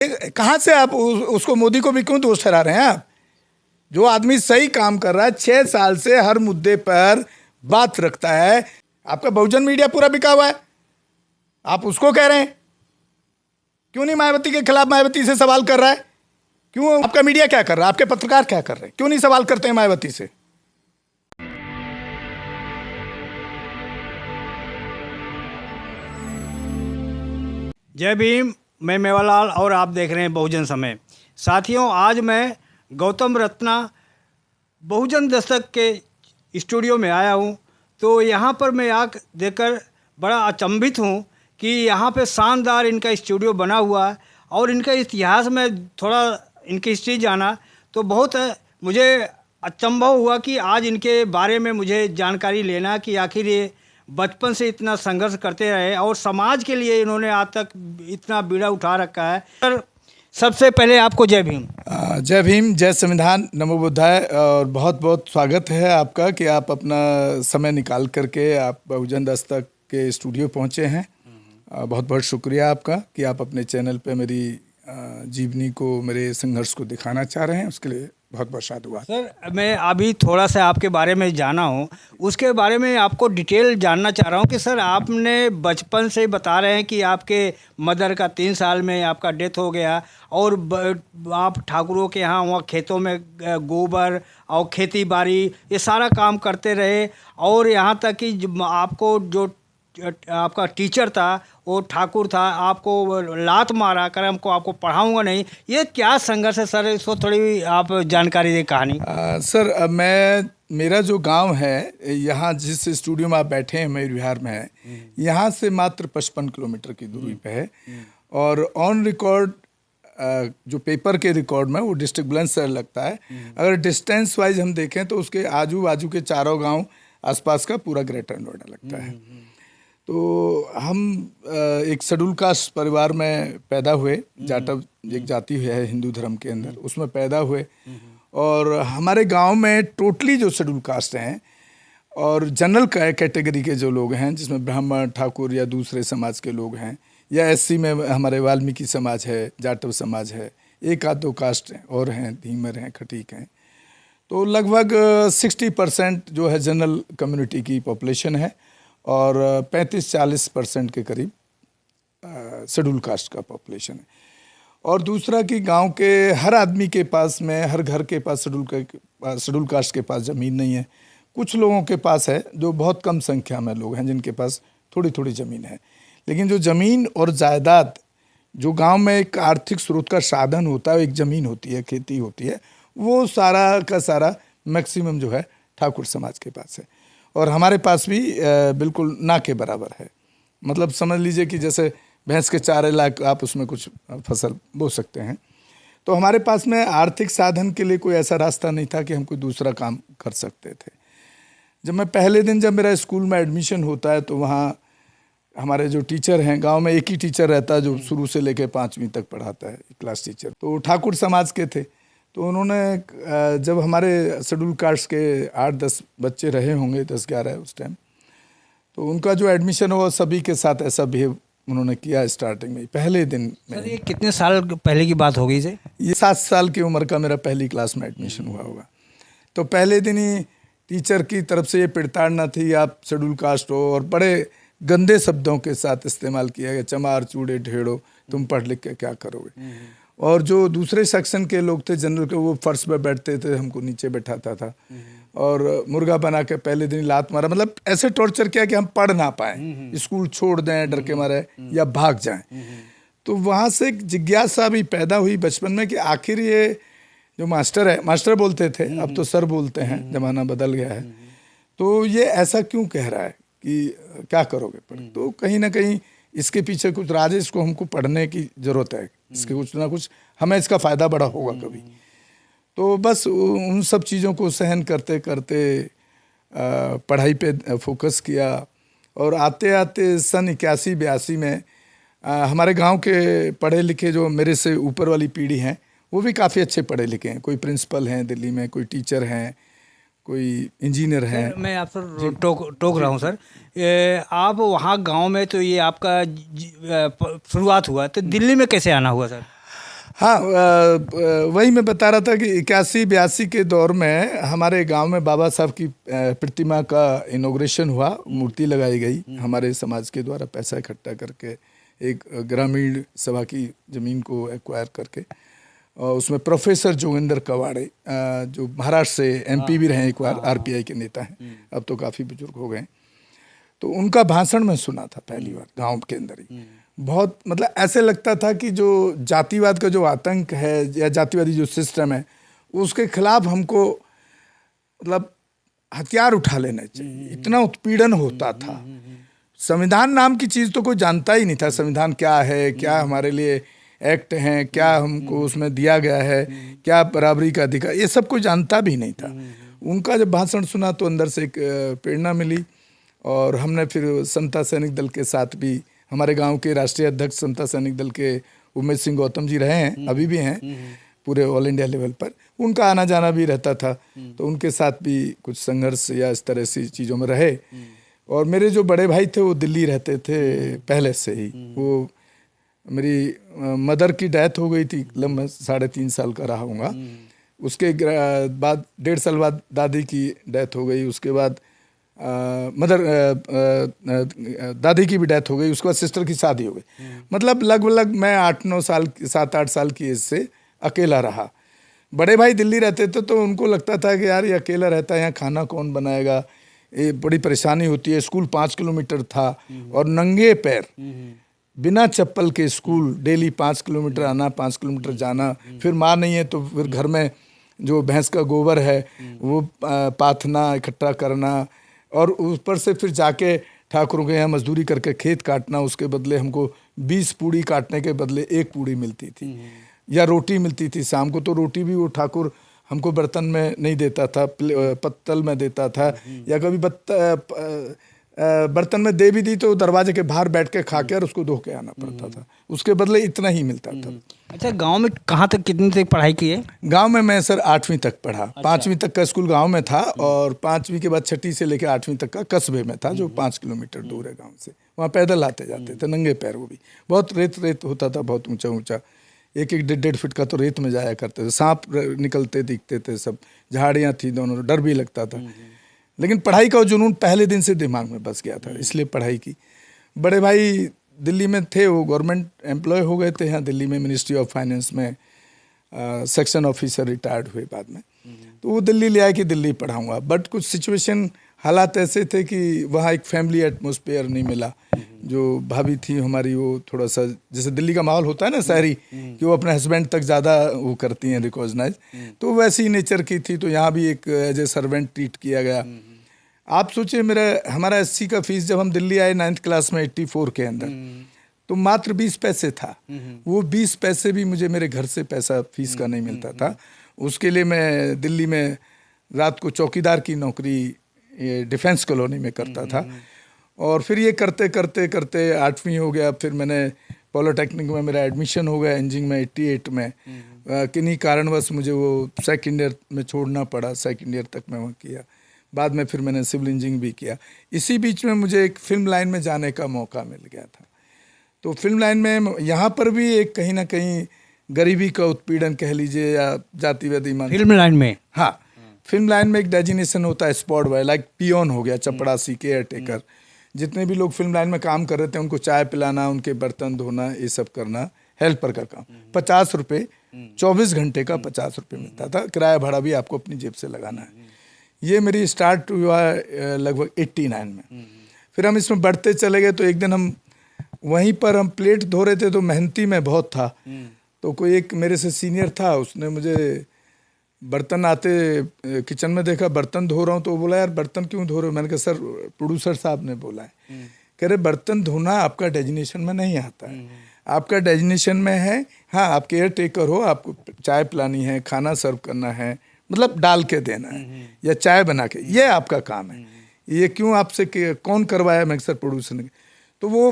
कहाँ से आप उसको मोदी को भी क्यों दोष ठहरा रहे हैं आप? जो आदमी सही काम कर रहा है, 6 साल से हर मुद्दे पर बात रखता है। आपका बहुजन मीडिया पूरा बिका हुआ है, आप उसको कह रहे हैं। क्यों नहीं मायावती के खिलाफ मायावती से सवाल कर रहा है? क्यों? आपका मीडिया क्या कर रहा है? आपके पत्रकार क्या कर रहे हैं? क्यों नहीं सवाल करते हैं मायावती से? जय भीम। मैं मेवालाल और आप देख रहे हैं बहुजन समय। साथियों, आज मैं गौतम रत्ना बहुजन दस्तक के स्टूडियो में आया हूं। तो यहां पर मैं आकर देखकर बड़ा अचंभित हूं कि यहां पे शानदार इनका स्टूडियो बना हुआ है और इनका इतिहास में थोड़ा इनकी हिस्ट्री जाना तो बहुत मुझे अचंभव हुआ कि आज इनके बारे में मुझे जानकारी लेना कि आखिर ये बचपन से इतना संघर्ष करते रहे और समाज के लिए इन्होंने आज तक इतना बीड़ा उठा रखा है। सर, सबसे पहले आपको जय भीम। जय भीम, जय संविधान, नमो बुद्धाय। और बहुत बहुत स्वागत है आपका कि आप अपना समय निकाल करके आप बहुजन दस्तक के स्टूडियो पहुंचे हैं। बहुत बहुत शुक्रिया आपका कि आप अपने चैनल पे मेरी जीवनी को, मेरे संघर्ष को दिखाना चाह रहे हैं। उसके लिए बहुत बहुत साधुवाद। सर, मैं अभी थोड़ा सा आपके बारे में जाना हूँ, उसके बारे में आपको डिटेल जानना चाह रहा हूँ कि सर, आपने बचपन से बता रहे हैं कि आपके मदर का 3 साल में आपका डेथ हो गया और आप ठाकुरों के यहाँ वहाँ खेतों में गोबर और खेती बाड़ी ये सारा काम करते रहे और यहाँ तक कि आपको जो आपका टीचर था वो ठाकुर था, आपको लात मारा कर हमको आपको पढ़ाऊंगा नहीं। ये क्या संघर्ष है सर? इसको थोड़ी आप जानकारी दें, कहानी। सर, मेरा जो गांव है, यहाँ जिस स्टूडियो में आप बैठे हैं मयूर विहार में है, यहाँ से मात्र 55 किलोमीटर की दूरी पे है। और ऑन रिकॉर्ड जो पेपर के रिकॉर्ड में वो डिस्ट्रिक्ट बुलंदशहर लगता है। अगर डिस्टेंस वाइज हम देखें तो उसके आजू बाजू के चारों गाँव आसपास का पूरा ग्रेटर नोएडा लगता है। तो हम एक शेड्यूल कास्ट परिवार में पैदा हुए। जाटव एक जाति है हिंदू धर्म के अंदर, उसमें पैदा हुए। और हमारे गांव में टोटली जो शेड्यूल कास्ट हैं और जनरल कैटेगरी के जो लोग हैं, जिसमें ब्राह्मण, ठाकुर या दूसरे समाज के लोग हैं, या एससी में हमारे वाल्मीकि समाज है, जाटव समाज है, एक आध दो कास्ट और हैं, धीमर हैं, खटीक हैं। तो लगभग 60% जो है जनरल कम्युनिटी की पॉपुलेशन है और 35-40% के करीब शेड्यूल कास्ट का पॉपुलेशन है। और दूसरा कि गांव के हर आदमी के पास में, हर घर के पास शेड्यूल कास्ट के पास ज़मीन नहीं है। कुछ लोगों के पास है, जो बहुत कम संख्या में लोग हैं जिनके पास थोड़ी थोड़ी ज़मीन है। लेकिन जो ज़मीन और जायदाद, जो गांव में एक आर्थिक स्रोत का साधन होता है, एक ज़मीन होती है, खेती होती है, वो सारा का सारा मैक्सिमम जो है ठाकुर समाज के पास है। और हमारे पास भी बिल्कुल ना के बराबर है। मतलब समझ लीजिए कि जैसे भैंस के चारे लाख आप उसमें कुछ फसल बो सकते हैं। तो हमारे पास में आर्थिक साधन के लिए कोई ऐसा रास्ता नहीं था कि हम कोई दूसरा काम कर सकते थे। जब मैं पहले दिन, जब मेरा स्कूल में एडमिशन होता है, तो वहाँ हमारे जो टीचर हैं, गांव में एक ही टीचर रहता है जो शुरू से लेकर 5वीं तक पढ़ाता है, क्लास टीचर। तो ठाकुर समाज के थे। तो उन्होंने, जब हमारे शेड्यूल कास्ट के 8-10 बच्चे रहे होंगे, 10-11 उस टाइम, तो उनका जो एडमिशन हुआ सभी के साथ ऐसा बिहेव उन्होंने किया स्टार्टिंग में, पहले दिन में। सर, ये कितने साल पहले की बात होगी से? ये 7 साल की उम्र का मेरा पहली क्लास में एडमिशन हुआ होगा। तो पहले दिन ही टीचर की तरफ से ये प्रताड़ना थी, आप शेड्यूल कास्ट हो, और बड़े गंदे शब्दों के साथ इस्तेमाल किया गया, चमार चूड़े ढेड़ो, तुम पढ़ लिख के क्या करोगे। और जो दूसरे सेक्शन के लोग थे जनरल के, वो फर्श पर बैठते थे, हमको नीचे बैठाता था और मुर्गा बना के पहले दिन लात मारा। मतलब ऐसे टॉर्चर किया कि हम पढ़ ना पाए, स्कूल छोड़ दें डर के मारे या भाग जाएं। तो वहाँ से एक जिज्ञासा भी पैदा हुई बचपन में कि आखिर ये जो मास्टर है, मास्टर बोलते थे, अब तो सर बोलते हैं, जमाना बदल गया है, तो ये ऐसा क्यों कह रहा है कि क्या करोगे पढ़। तो कहीं ना कहीं इसके पीछे कुछ राज है, इसको हमको पढ़ने की ज़रूरत है, इसके कुछ ना कुछ हमें इसका फ़ायदा बड़ा होगा कभी। तो बस उन सब चीज़ों को सहन करते करते पढ़ाई पे फोकस किया। और आते आते सन 81-82 में हमारे गांव के पढ़े लिखे जो मेरे से ऊपर वाली पीढ़ी हैं, वो भी काफ़ी अच्छे पढ़े लिखे हैं। कोई प्रिंसिपल हैं दिल्ली में, कोई टीचर हैं, कोई इंजीनियर हैं। मैं आपसे टोक रहा हूँ सर, आप वहाँ गांव में, तो ये आपका शुरुआत हुआ, तो दिल्ली में कैसे आना हुआ सर? हाँ, वही मैं बता रहा था कि 81-82 के दौर में हमारे गांव में बाबा साहब की प्रतिमा का इनॉग्रेशन हुआ, मूर्ति लगाई गई हमारे समाज के द्वारा पैसा इकट्ठा करके, एक ग्रामीण सभा की ज़मीन को एक्वायर करके। और उसमें प्रोफेसर जोगिंदर कवाड़े, जो महाराष्ट्र से MP भी रहे एक बार, RPI के नेता हैं, अब तो काफ़ी बुजुर्ग हो गए। तो उनका भाषण मैं सुना था पहली बार गांव के अंदर ही। बहुत मतलब ऐसे लगता था कि जो जातिवाद का जो आतंक है या जातिवादी जो सिस्टम है, उसके खिलाफ हमको मतलब हथियार उठा लेना चाहिए। इतना उत्पीड़न होता था। संविधान नाम की चीज़ तो कोई जानता ही नहीं था। संविधान क्या है, क्या हमारे लिए एक्ट हैं, क्या हमको उसमें दिया गया है, क्या बराबरी का अधिकार, ये सब कोई जानता भी नहीं था। उनका जब भाषण सुना तो अंदर से एक प्रेरणा मिली। और हमने फिर समता सैनिक दल के साथ भी, हमारे गांव के राष्ट्रीय अध्यक्ष समता सैनिक दल के उमेश सिंह गौतम जी रहे हैं, अभी भी हैं पूरे ऑल इंडिया लेवल पर। उनका आना जाना भी रहता था, तो उनके साथ भी कुछ संघर्ष या इस तरह से चीज़ों में रहे। और मेरे जो बड़े भाई थे वो दिल्ली रहते थे पहले से ही। वो मेरी मदर की डेथ हो गई थी, मैं 3.5 साल का रहा हूँगा। उसके बाद 1.5 साल बाद दादी की डेथ हो गई। उसके बाद दादी की भी डेथ हो गई। उसके बाद सिस्टर की शादी हो गई। मतलब लगभग मैं 7-8 साल की एज से अकेला रहा। बड़े भाई दिल्ली रहते थे तो उनको लगता था कि यार ये अकेला रहता है, यहाँ खाना कौन बनाएगा, ये बड़ी परेशानी होती है। स्कूल 5 किलोमीटर था और नंगे पैर बिना चप्पल के स्कूल, डेली 5 किलोमीटर आना, 5 किलोमीटर जाना। फिर माँ नहीं है तो फिर घर में जो भैंस का गोबर है वो पाथना, इकट्ठा करना, और ऊपर से फिर जाके ठाकुरों के यहाँ मजदूरी करके खेत काटना। उसके बदले हमको 20 पूड़ी काटने के बदले 1 पूड़ी मिलती थी, या रोटी मिलती थी शाम को। तो रोटी भी वो ठाकुर हमको बर्तन में नहीं देता था, पत्तल में देता था, या कभी बर्तन में दे भी दी तो दरवाजे के बाहर बैठ के खा के और उसको धो के आना पड़ता था। उसके बदले इतना ही मिलता था। अच्छा, गांव में कहाँ तक, कितनी तक पढ़ाई की है? गांव में मैं सर 8वीं तक पढ़ा। 5वीं तक का स्कूल गांव में था, और 5वीं के बाद 6ठी से लेकर 8वीं तक का कस्बे में था, जो 5 किलोमीटर दूर है गांव से। वहाँ पैदल आते जाते थे, नंगे पैर। वो भी बहुत रेत होता था, बहुत ऊंचा ऊंचा, 1-1, 1.5 फीट का तो रेत में जाया करते थे। सांप निकलते दिखते थे, सब झाड़ियाँ थी दोनों, डर भी लगता था। लेकिन पढ़ाई का जुनून पहले दिन से दिमाग में बस गया था, इसलिए पढ़ाई की। बड़े भाई दिल्ली में थे, वो गवर्नमेंट एम्प्लॉय हो गए थे यहाँ दिल्ली में, मिनिस्ट्री ऑफ फाइनेंस में सेक्शन ऑफिसर रिटायर्ड हुए बाद में। तो वो दिल्ली ले आए कि दिल्ली पढ़ाऊँगा। बट कुछ सिचुएशन, हालात ऐसे थे कि वहाँ एक फैमिली एटमॉस्फेयर नहीं मिला। जो भाभी थी हमारी, वो थोड़ा सा, जैसे दिल्ली का माहौल होता है ना शहरी, कि वो अपने हस्बैंड तक ज़्यादा वो करती हैं रिकॉग्नाइज, तो वैसी नेचर की थी। तो यहाँ भी एक एज ए सर्वेंट ट्रीट किया गया। आप सोचिए, हमारा 80 का फीस जब हम दिल्ली आए 9th क्लास में 84 के अंदर, तो मात्र 20 पैसे था। वो 20 पैसे भी मुझे मेरे घर से पैसा फीस का नहीं मिलता था। उसके लिए मैं दिल्ली में रात को चौकीदार की नौकरी डिफेंस कॉलोनी में करता था। और फिर ये करते करते करते 8वीं हो गया। फिर मैंने पॉलिटेक्निक में मेरा एडमिशन हो गया इंजीनियरिंग में 88 में। किन्हीं कारणवश मुझे वो सेकंड ईयर में छोड़ना पड़ा। सेकंड ईयर तक मैं वहाँ किया। बाद में फिर मैंने सिविल इंजीनियरिंग भी किया। इसी बीच में मुझे एक फिल्म लाइन में जाने का मौका मिल गया था। तो फिल्म लाइन में यहाँ पर भी एक कहीं ना कहीं गरीबी का उत्पीड़न कह लीजिए, या जातिवादी मान। फिल्म लाइन में? हाँ, फिल्म लाइन में एक डेजिग्नेशन होता है स्पॉट बॉय, लाइक पियोन हो गया, चपड़ासी, केयर टेकर। जितने भी लोग फिल्म लाइन में काम कर रहे थे उनको चाय पिलाना, उनके बर्तन धोना, ये सब करना, हेल्पर का काम। 50 रुपये, 24 घंटे का 50 रुपये मिलता था। किराया भाड़ा भी आपको अपनी जेब से लगाना है। ये मेरी स्टार्ट हुआ लगभग 89 में। फिर हम इसमें बढ़ते चले गए। तो एक दिन हम वहीं पर हम प्लेट धो रहे थे, तो मेहनती में बहुत था। तो कोई एक मेरे से सीनियर था, उसने मुझे बर्तन आते किचन में देखा, बर्तन धो रहा हूँ, तो बोला यार बर्तन क्यों धो रहे हो? मैंने कहा सर प्रोड्यूसर साहब ने बोला है। कह रहे बर्तन धोना आपका डेजिग्नेशन में नहीं आता है। आपका डेजिग्नेशन में है, हाँ आप केयर टेकर हो, आपको चाय पिलानी है, खाना सर्व करना है, मतलब डाल के देना है या चाय बना के, ये आपका काम है। ये क्यों आपसे कौन करवाया? मैं सर प्रोड्यूसर ने। तो वो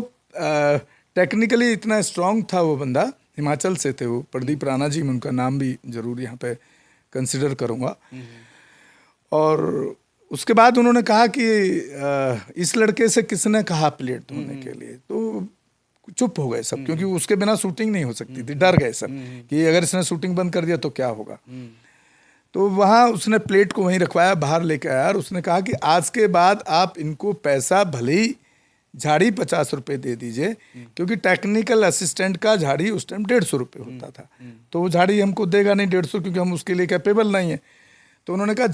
टेक्निकली इतना स्ट्रांग था वो बंदा, हिमाचल से थे वो, प्रदीप राणा जी, मैं उनका नाम भी जरूर यहाँ पे कंसिडर करूँगा। और उसके बाद उन्होंने कहा कि इस लड़के से किसने कहा प्लेट धोने के लिए? तो चुप हो गए सब, क्योंकि उसके बिना शूटिंग नहीं हो सकती थी। डर गए सब कि अगर इसने शूटिंग बंद कर दिया तो क्या होगा। तो वहाँ उसने प्लेट को वहीं रखवाया, बाहर लेके आया और उसने कहा कि आज के बाद आप इनको पैसा भले ही झाड़ी 50 रुपये दे दीजिए, क्योंकि टेक्निकल असिस्टेंट का झाड़ी उस टाइम 150 रुपये होता था। तो वो झाड़ी हमको देगा नहीं 150, क्योंकि हम उसके लिए कैपेबल नहीं है। तो उन्होंने कहा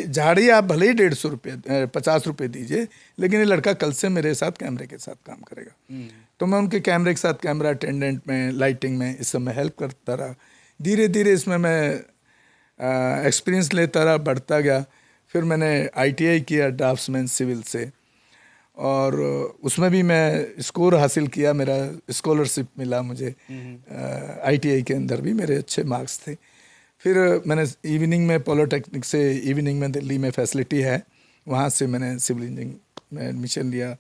झाड़ी आप भले ही 150 रुपये 50 रुपये दीजिए, लेकिन ये लड़का कल से मेरे साथ कैमरे के साथ काम करेगा। तो मैं उनके कैमरे के साथ, कैमरा अटेंडेंट में, लाइटिंग में, इस सब में हेल्प करता रहा। धीरे धीरे इसमें मैं एक्सपीरियंस लेता रहा, बढ़ता गया। फिर मैंने ITI किया ड्राफ्ट्समैन सिविल से, और उसमें भी मैं स्कोर हासिल किया, मेरा स्कॉलरशिप मिला मुझे। ITI के अंदर भी मेरे अच्छे मार्क्स थे। फिर मैंने इवनिंग में पॉलिटेक्निक से, इवनिंग में दिल्ली में फैसिलिटी है, वहाँ से मैंने सिविल इंजीनियरिंग में एडमिशन लिया,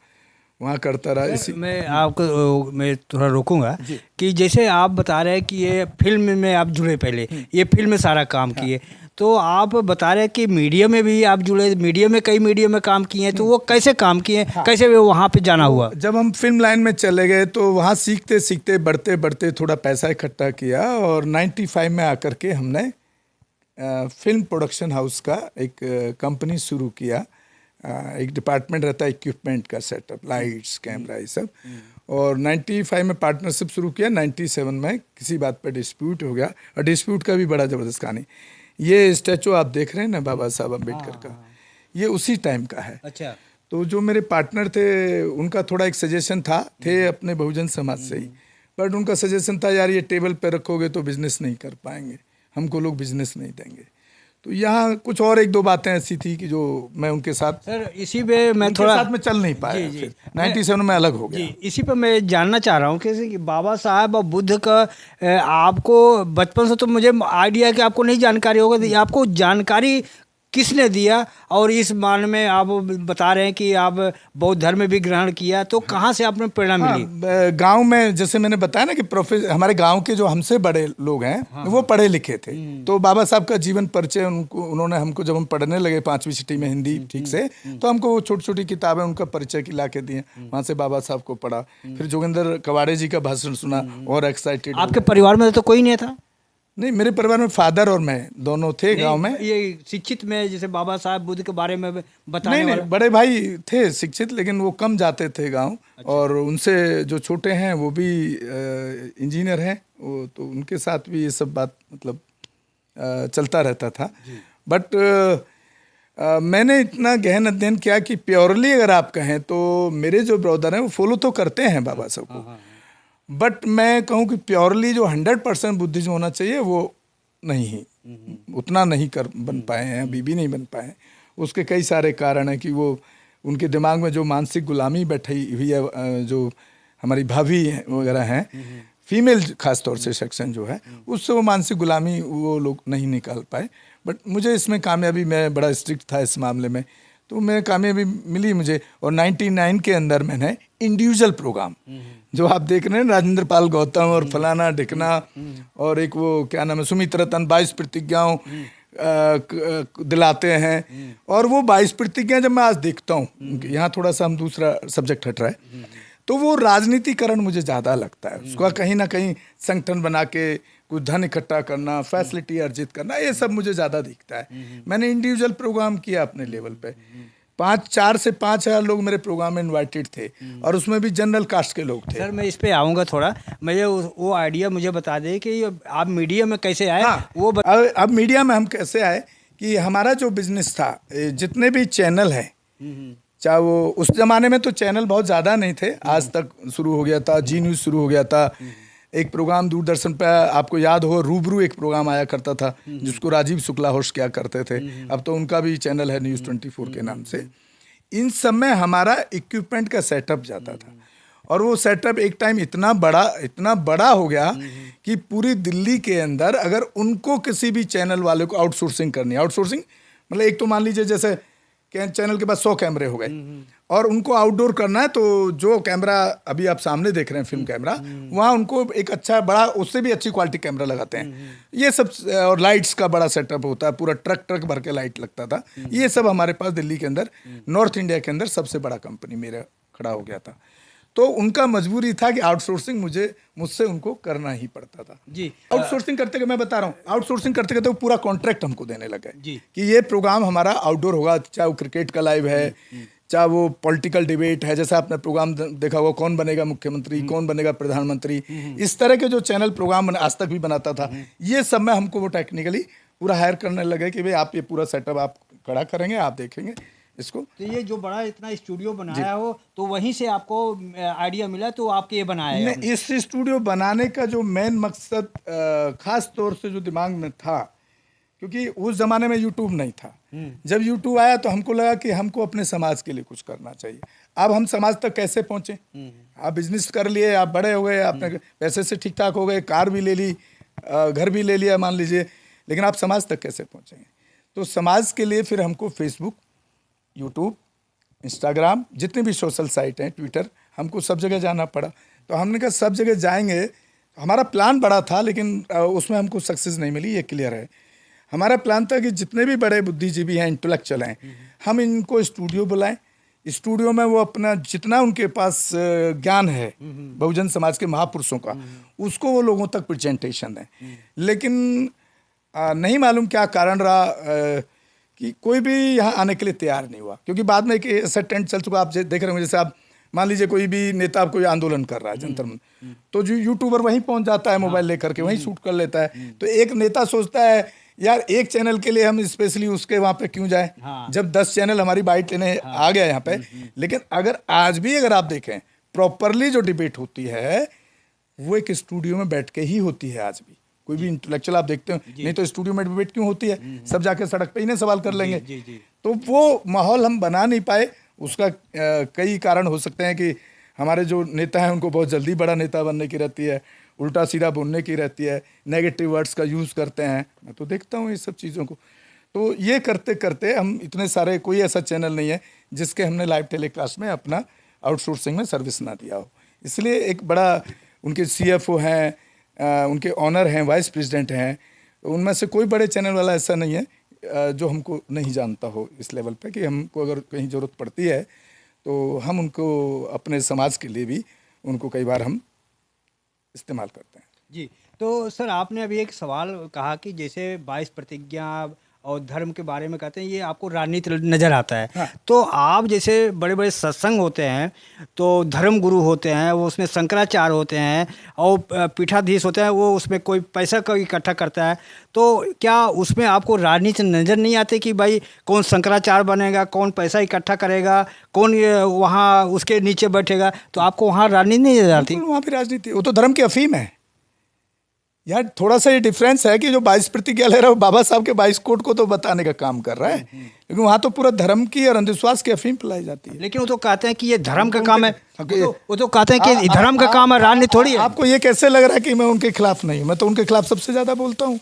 वहाँ करता रहा। इसी मैं थोड़ा रोकूंगा कि जैसे आप बता रहे हैं कि ये फिल्म में आप जुड़े, पहले ये फिल्म में सारा काम किए, तो आप बता रहे हैं कि मीडिया में भी आप जुड़े, मीडिया में कई मीडिया में काम किए हैं, तो वो कैसे काम किए, कैसे वो वहाँ पे जाना हुआ? जब हम फिल्म लाइन में चले गए तो वहाँ सीखते सीखते, बढ़ते बढ़ते थोड़ा पैसा इकट्ठा किया, और 95 में आकर के हमने फिल्म प्रोडक्शन हाउस का एक कंपनी शुरू किया। एक डिपार्टमेंट रहता है इक्विपमेंट का, सेटअप, लाइट्स, कैमरा, ये सब। और 95 में पार्टनरशिप शुरू किया। 97 में किसी बात पर डिस्प्यूट हो गया, और डिस्प्यूट का भी बड़ा ज़बरदस्त कहानी। ये स्टैचू आप देख रहे हैं ना बाबा साहब अम्बेडकर का, ये उसी टाइम का है। अच्छा। तो जो मेरे पार्टनर थे उनका थोड़ा एक सजेशन था, थे अपने बहुजन समाज से ही, बट उनका सजेशन था यार ये टेबल पे रखोगे तो बिजनेस नहीं कर पाएंगे, हमको लोग बिजनेस नहीं देंगे। तो यहाँ कुछ और एक दो बातें ऐसी थी कि जो मैं उनके साथ, सर इसी पे मैं थोड़ा साथ में चल नहीं पाया। फिर 97 में अलग हो गया। इसी पे मैं जानना चाह रहा हूँ कि बाबा साहब और बुद्ध का आपको बचपन से तो मुझे आइडिया है कि आपको नहीं जानकारी होगा, तो आपको जानकारी किसने दिया? और इस मान में आप बता रहे हैं कि आप बौद्ध धर्म भी ग्रहण किया, तो कहाँ से आपने प्रेरणा मिली? गांव में, जैसे मैंने बताया ना कि हमारे गांव के जो हमसे बड़े लोग हैं, वो पढ़े लिखे थे। तो बाबा साहब का जीवन परिचय उन्होंने हमको, जब हम पढ़ने लगे 5वीं छठी में हिंदी ठीक से, तो हमको वो छोटी छोटी किताबें उनका परिचय की ला के दिए। वहाँ से बाबा साहब को पढ़ा, फिर जोगिंदर कवाड़े जी का भाषण सुना और एक्साइटेड। आपके परिवार में तो कोई नहीं था? नहीं, मेरे परिवार में फादर और मैं दोनों थे गांव में। ये शिक्षित में, जैसे बाबा साहब बुद्ध के बारे में बताने नहीं, बड़े भाई थे शिक्षित, लेकिन वो कम जाते थे गांव। अच्छा। और उनसे जो छोटे हैं वो भी इंजीनियर हैं, वो तो उनके साथ भी ये सब बात मतलब चलता रहता था। बट मैंने इतना गहन अध्ययन किया कि प्योरली अगर आप कहें तो मेरे जो ब्रदर हैं वो फॉलो तो करते हैं बाबा साहब को, बट मैं कहूँ कि प्योरली जो 100% बुद्धिज्म होना चाहिए वो नहीं, उतना नहीं बन पाए हैं, अभी भी नहीं बन पाए हैं। उसके कई सारे कारण हैं कि वो उनके दिमाग में जो मानसिक गुलामी बैठी हुई है, जो हमारी भाभी वगैरह हैं, फीमेल खास तौर से सेक्शन जो है, उससे वो मानसिक गुलामी वो लोग नहीं निकाल पाए। बट मुझे इसमें कामयाबी, मैं बड़ा स्ट्रिक्ट था इस मामले में, तो मैं कामयाबी मिली मुझे। और 99 के अंदर मैंने इंडिविजुअल प्रोग्राम जो आप देख रहे हैं, राजेंद्र पाल गौतम और फलाना ढिकना, और एक वो क्या नाम है, सुमित रतन 22 प्रतिज्ञाओं दिलाते हैं। और वो 22 प्रतिज्ञा जब मैं आज देखता हूँ, यहाँ थोड़ा सा हम दूसरा सब्जेक्ट हट रहा है, तो वो राजनीतिकरण मुझे ज़्यादा लगता है। उसका कहीं ना कहीं संगठन बना के कुछ धन इकट्ठा करना, फैसिलिटी अर्जित करना, ये सब मुझे ज़्यादा दिखता है। मैंने इंडिविजुअल प्रोग्राम किया अपने लेवल पे, 4 से 5,000 लोग मेरे प्रोग्राम में इनवाइटेड थे, और उसमें भी जनरल कास्ट के लोग थे। सर मैं इस पे आऊँगा थोड़ा, मुझे वो आइडिया मुझे बता दें कि आप मीडिया में कैसे आए। हाँ, वो अब मीडिया में हम कैसे आए कि हमारा जो बिजनेस था, जितने भी चैनल हैं, चाहे वो उस जमाने में तो चैनल बहुत ज़्यादा नहीं थे, आज तक शुरू हो गया था, जी न्यूज़ शुरू हो गया था, एक प्रोग्राम दूरदर्शन पे आपको याद हो, रूबरू एक प्रोग्राम आया करता था जिसको राजीव शुक्ला होस्ट किया करते थे। अब तो उनका भी चैनल है न्यूज़ 24 के नाम से। इन सब में हमारा इक्विपमेंट का सेटअप जाता था, और वो सेटअप एक टाइम इतना बड़ा हो गया कि पूरी दिल्ली के अंदर अगर उनको किसी भी चैनल वाले को आउटसोर्सिंग करनी है, आउटसोर्सिंग मतलब एक तो मान लीजिए जैसे चैनल के पास 100 कैमरे हो गए और उनको आउटडोर करना है, तो जो कैमरा अभी आप सामने देख रहे हैं फिल्म कैमरा, वहाँ उनको एक अच्छा बड़ा, उससे भी अच्छी क्वालिटी कैमरा लगाते हैं, ये सब। और लाइट्स का बड़ा सेटअप होता है, पूरा ट्रक भर के लाइट लगता था। ये सब हमारे पास दिल्ली के अंदर, नॉर्थ इंडिया के अंदर सबसे बड़ा कंपनी मेरा खड़ा हो गया था। तो उनका मजबूरी था कि आउटसोर्सिंग मुझसे उनको करना ही पड़ता था जी। आउटसोर्सिंग करते मैं बता रहा हूँ, आउटसोर्सिंग करते करते वो पूरा कॉन्ट्रैक्ट हमको देने लगा जी। कि ये प्रोग्राम हमारा आउटडोर होगा, चाहे वो क्रिकेट का लाइव है, चाहे वो पॉलिटिकल डिबेट है, जैसा आपने प्रोग्राम देखा हुआ कौन बनेगा मुख्यमंत्री, कौन बनेगा प्रधानमंत्री, इस तरह के जो चैनल प्रोग्राम आज तक भी बनाता था, ये सब में हमको वो टेक्निकली पूरा हायर करने लगे कि भाई आप ये पूरा सेटअप आप खड़ा करेंगे, आप देखेंगे इसको। तो ये जो बड़ा इतना स्टूडियो बनाया हो तो वहीं से आपको आइडिया मिला तो आपके ये बनाया है? नहीं, इस स्टूडियो बनाने का जो मेन मकसद खास तौर से जो दिमाग में था, क्योंकि उस जमाने में यूट्यूब नहीं था। जब यूट्यूब आया तो हमको लगा कि हमको अपने समाज के लिए कुछ करना चाहिए। अब हम समाज तक कैसे पहुंचे? आप बिजनेस कर लिए, आप बड़े हो गए, आपने पैसे से ठीक ठाक हो गए, कार भी ले ली, घर भी ले लिया मान लीजिए, लेकिन आप समाज तक कैसे पहुंचेंगे? तो समाज के लिए फिर हमको फेसबुक, यूट्यूब, इंस्टाग्राम, जितने भी सोशल साइट हैं, ट्विटर, हमको सब जगह जाना पड़ा। तो हमने कहा सब जगह जाएंगे। हमारा प्लान बड़ा था लेकिन उसमें हमको सक्सेस नहीं मिली, ये क्लियर है। हमारा प्लान था कि जितने भी बड़े बुद्धिजीवी हैं, इंटेलेक्चुअल हैं, हम इनको स्टूडियो बुलाएं, स्टूडियो में वो अपना जितना उनके पास ज्ञान है बहुजन समाज के महापुरुषों का, उसको वो लोगों तक प्रेजेंटेशन दें। लेकिन नहीं मालूम क्या कारण रहा कि कोई भी यहाँ आने के लिए तैयार नहीं हुआ, क्योंकि बाद में एक ऐसा ट्रेंड चल चुका, आप देख रहे होंगे, जैसे आप मान लीजिए कोई भी नेता कोई आंदोलन कर रहा है जंतर मंतर, तो जो यूट्यूबर वहीं पहुंच जाता है मोबाइल लेकर के, वहीं शूट कर लेता है। तो एक नेता सोचता है यार एक चैनल के लिए हम स्पेशली उसके वहाँ पे क्यों जाएं, जब 10 चैनल हमारी बाइट लेने आ गया यहाँ पे। लेकिन अगर आज भी अगर आप देखें प्रॉपरली जो डिबेट होती है वो एक स्टूडियो में बैठ के ही होती है। आज भी कोई भी इंटेलेक्चुअल आप देखते हो, नहीं तो स्टूडियो में डिबेट क्यों होती है? सब जाके सड़क पे ही नहीं सवाल कर लेंगे। तो वो माहौल हम बना नहीं पाए। उसका कई कारण हो सकते हैं कि हमारे जो नेता हैं उनको बहुत जल्दी बड़ा नेता बनने की रहती है, उल्टा सीधा बोलने की रहती है, नेगेटिव वर्ड्स का यूज़ करते हैं। मैं तो देखता हूँ ये सब चीज़ों को। तो ये करते करते हम इतने सारे, कोई ऐसा चैनल नहीं है जिसके हमने लाइव टेलीकास्ट में अपना आउटसोर्सिंग में सर्विस ना दिया हो। इसलिए एक बड़ा उनके CFO हैं, उनके ऑनर हैं, वाइस प्रेसिडेंट हैं, उनमें से कोई बड़े चैनल वाला ऐसा नहीं है जो हमको नहीं जानता हो इस लेवल पे कि हमको अगर कहीं ज़रूरत पड़ती है तो हम उनको अपने समाज के लिए भी उनको कई बार हम इस्तेमाल करते हैं। जी। तो सर आपने अभी एक सवाल कहा कि जैसे 22 प्रतिज्ञा और धर्म के बारे में कहते हैं, ये आपको राजनीति नज़र आता है। हाँ। तो आप जैसे बड़े बड़े सत्संग होते हैं तो धर्म गुरु होते हैं, वो उसमें शंकराचार्य होते हैं और पीठाधीश होते हैं, वो उसमें कोई पैसा का इकट्ठा करता है। तो क्या उसमें आपको राजनीति नज़र नहीं आती कि भाई कौन शंकराचार्य बनेगा, कौन पैसा इकट्ठा करेगा, कौन वहाँ उसके नीचे बैठेगा? तो आपको वहाँ राजनीति नहीं नज़र आती? वहाँ भी राजनीति, वो तो धर्म की अफीम है यार। थोड़ा सा ये डिफरेंस है कि जो 22 प्रतिज्ञा ले रहा है वो बाबा साहब के 22 कोट को तो बताने का काम कर रहा है, लेकिन वहाँ तो पूरा धर्म की और अंधविश्वास की अफीम पिलाई जाती है। लेकिन वो तो कहते हैं कि ये धर्म का काम है। वो तो कहते हैं कि धर्म का काम है, राजनीति थोड़ी है। आपको ये कैसे लग रहा है कि मैं उनके खिलाफ नहीं हूँ? मैं तो उनके खिलाफ सबसे ज्यादा बोलता हूँ।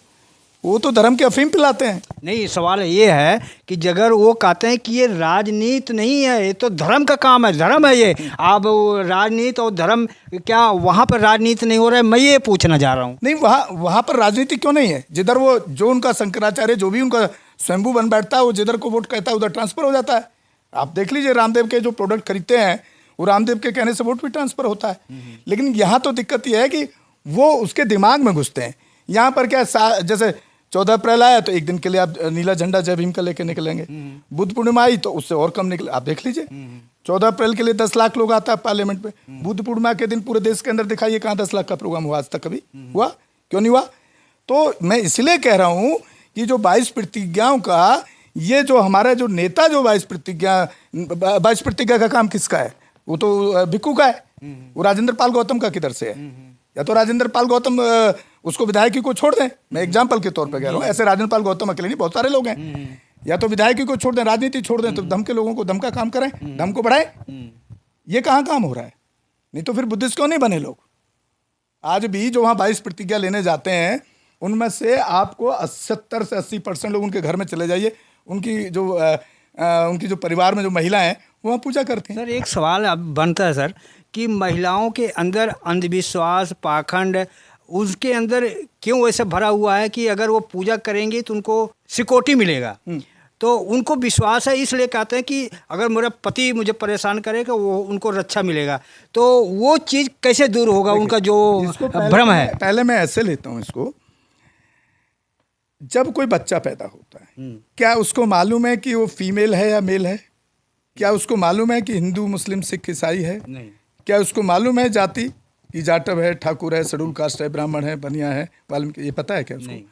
वो तो धर्म की अफीम पिलाते हैं। नहीं, सवाल ये है कि अगर वो कहते हैं कि ये राजनीति नहीं है, ये तो धर्म का काम है, धर्म है ये। आप राजनीति और धर्म, क्या वहाँ पर राजनीति नहीं हो रहा है? मैं ये पूछना चाह रहा हूँ। नहीं, वहाँ पर राजनीति क्यों नहीं है? जिधर वो जो उनका शंकराचार्य जो भी उनका स्वयंभू बन बैठता है, वो जिधर को वोट कहता है उधर ट्रांसफर हो जाता है। आप देख लीजिए रामदेव के जो प्रोडक्ट खरीदते हैं वो रामदेव के कहने से वोट भी ट्रांसफर होता है। लेकिन यहाँ तो दिक्कत यह है कि वो उसके दिमाग में घुसते हैं। यहाँ पर क्या, जैसे 14 अप्रैल आया तो एक दिन के लिए आप नीला झंडा जय भीम का लेके निकलेंगे। बुद्ध पूर्णिमा आई तो उससे और कम निकले। आप देख लीजिए 14 अप्रैल के लिए 10 लाख लोग आता है पार्लियामेंट पे। बुद्ध पूर्णिमा के दिन पूरे देश के अंदर दिखाइए कहाँ 10 लाख का प्रोग्राम हुआ? आज तक कभी हुआ? क्यों नहीं हुआ? तो मैं इसलिए कह रहा हूँ कि जो 22 प्रतिज्ञाओं का, ये जो हमारा जो नेता जो 22 प्रतिज्ञा का काम किसका है? वो तो भिक्खू का है। वो राजेंद्र पाल गौतम का किधर से है? या तो राजेंद्र पाल गौतम उसको विधायकी को छोड़ दें, मैं एग्जाम्पल के तौर पर कह रहा हूँ। ऐसे राजेंद्र पाल गौतम अकेले नहीं, बहुत सारे लोग हैं। या तो विधायकी को छोड़ दें, राजनीति छोड़ दें, तो धम के लोगों को धम का काम करें, धम को बढ़ाएं। ये कहाँ काम हो रहा है? नहीं तो फिर बुद्धिस्ट क्यों नहीं बने लोग? आज भी जो वहाँ 22 प्रतिज्ञा लेने जाते हैं उनमें से आपको 70 से 80% लोग उनके घर में चले जाइए, उनकी जो परिवार में जो महिलाएं हैं वहाँ पूजा करती हैं। सर एक सवाल अब बनता है सर कि महिलाओं के अंदर अंधविश्वास, पाखंड, उसके अंदर क्यों ऐसा भरा हुआ है कि अगर वो पूजा करेंगे तो उनको सिक्योरिटी मिलेगा? तो उनको विश्वास है, इसलिए कहते हैं कि अगर मेरा पति मुझे परेशान करेगा वो उनको रक्षा मिलेगा। तो वो चीज़ कैसे दूर होगा उनका जो भ्रम है? पहले मैं ऐसे लेता हूँ इसको, जब कोई बच्चा पैदा होता है क्या उसको मालूम है कि वो फीमेल है या मेल है? क्या उसको मालूम है कि हिंदू मुस्लिम सिख ईसाई है? नहीं। क्या उसको मालूम है जाति कि जाटव है, ठाकुर है, शेड्यूल कास्ट है, ब्राह्मण है, बनिया है, वाल्मीकि, ये पता है क्या उसको? नहीं।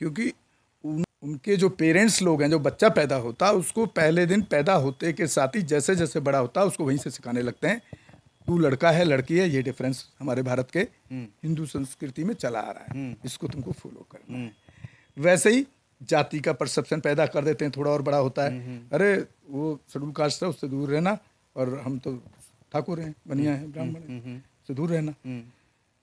क्योंकि उनके जो पेरेंट्स लोग हैं, जो बच्चा पैदा होता है उसको पहले दिन पैदा होते के साथ ही जैसे जैसे बड़ा होता है उसको वहीं से सिखाने लगते हैं, तू लड़का है लड़की है। ये डिफरेंस हमारे भारत के हिंदू संस्कृति में चला आ रहा है, इसको तुमको फॉलो करना है। वैसे ही जाति का परसेप्शन पैदा कर देते हैं, थोड़ा और बड़ा होता है, अरे वो शेड्यूल कास्ट है उससे दूर रहना, और हम तो ठाकुर हैं, बनिया है, ब्राह्मण है, से दूर रहना।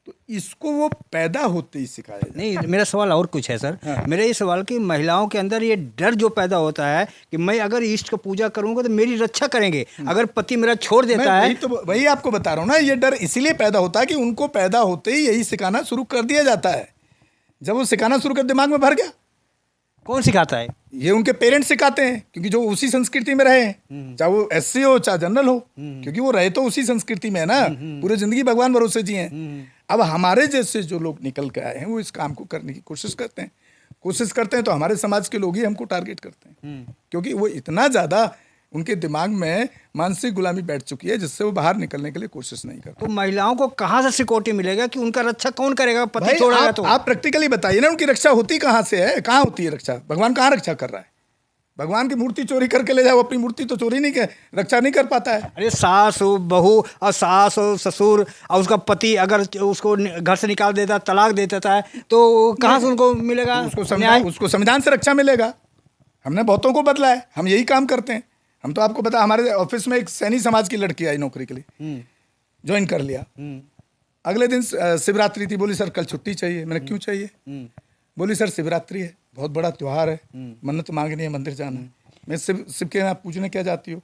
तो इसको वो पैदा होते ही सिखाया जाता है। नहीं, मेरा सवाल और कुछ है सर। हाँ। मेरा ये सवाल कि महिलाओं के अंदर ये डर जो पैदा होता है कि मैं अगर इष्ट को पूजा करूंगा तो मेरी रक्षा करेंगे, अगर पति मेरा छोड़ देता है। वही आपको बता रहा हूँ ना, ये डर इसीलिए पैदा होता है कि उनको पैदा होते ही यही सिखाना शुरू कर दिया जाता है। जब वो सिखाना शुरू कर दिमाग में भर गया। कौन सिखाता है? ये उनके पेरेंट्स सिखाते हैं, क्योंकि जो उसी संस्कृति में रहे हैं, चाहे वो एससी हो चाहे जनरल हो, क्योंकि वो रहे तो उसी संस्कृति में है ना, पूरे जिंदगी भगवान भरोसे जिए हैं। अब हमारे जैसे जो लोग निकल के आए हैं वो इस काम को करने की कोशिश करते हैं तो हमारे समाज के लोग ही हमको टारगेट करते हैं, क्योंकि वो इतना ज्यादा उनके दिमाग में मानसिक गुलामी बैठ चुकी है जिससे वो बाहर निकलने के लिए कोशिश नहीं करते। तो महिलाओं को कहाँ से सिक्योरिटी मिलेगा कि उनका रक्षा कौन करेगा? पति छोड़ेगा तो आप प्रैक्टिकली बताइए ना, उनकी रक्षा होती कहाँ से है? कहाँ होती है रक्षा? भगवान कहाँ रक्षा कर रहा है? भगवान की मूर्ति चोरी करके ले जाओ, अपनी मूर्ति तो चोरी नहीं कर, रक्षा नहीं कर पाता है। अरे सास बहू और सास और ससुर और उसका पति अगर उसको घर से निकाल देता, तलाक दे देता है, तो कहाँ से उनको मिलेगा न्याय? उसको संविधान से रक्षा मिलेगा। हमने बहुतों को बदला है, हम यही काम करते हैं। हम तो आपको पता, हमारे ऑफिस में एक सैनी समाज की लड़की आई नौकरी के लिए, ज्वाइन कर लिया। अगले दिन शिवरात्रि थी, बोली सर कल छुट्टी चाहिए। मैंने क्यों चाहिए? बोली सर शिवरात्रि है, बहुत बड़ा त्योहार है, मन्नत मांगनी है, मंदिर जाना है। मैं शिव के आप पूछने क्या जाती हो?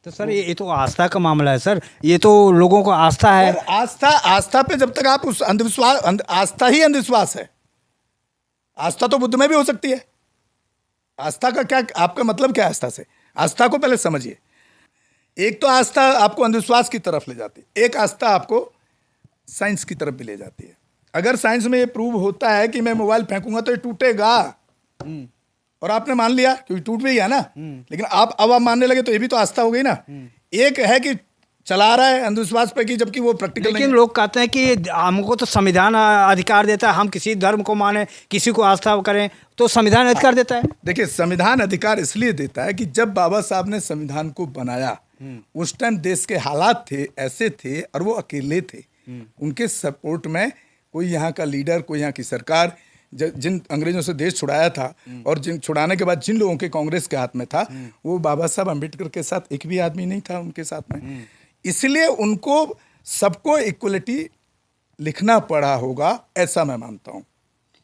तो सर ये तो आस्था का मामला है सर, ये तो लोगों को आस्था है। आस्था पे जब तक आप उस अंधविश्वास, आस्था ही अंधविश्वास है। आस्था तो बुद्ध में भी हो सकती है। आस्था का क्या, आपका मतलब क्या है आस्था से? आस्था को पहले समझिए। एक तो आस्था आपको अंधविश्वास की तरफ ले जाती है, एक आस्था आपको साइंस की तरफ भी ले जाती है। अगर साइंस में ये प्रूव होता है कि मैं मोबाइल फेंकूंगा तो ये टूटेगा, और आपने मान लिया क्योंकि टूट भी गया ना, लेकिन अब आप मानने लगे तो ये भी तो आस्था हो गई ना। एक है कि चला रहा है अंधविश्वास पे, कि जबकि वो प्रैक्टिकल नहीं। लेकिन लोग कहते हैं कि हमको तो संविधान अधिकार देता है, हम किसी धर्म को माने, किसी को आस्था करें, तो संविधान अधिकार देता है। देखिए, संविधान अधिकार इसलिए देता है कि जब बाबा साहब ने संविधान को बनाया उस टाइम देश के हालात थे ऐसे थे, और वो अकेले थे। उनके सपोर्ट में कोई यहाँ का लीडर, कोई यहाँ की सरकार, जिन अंग्रेजों से देश छुड़ाया था और जिन छुड़ाने के बाद जिन लोगों के कांग्रेस के हाथ में था, वो बाबा साहब अम्बेडकर के साथ एक भी आदमी नहीं था उनके साथ में। इसलिए उनको सबको इक्वलिटी लिखना पड़ा होगा, ऐसा मैं मानता हूँ।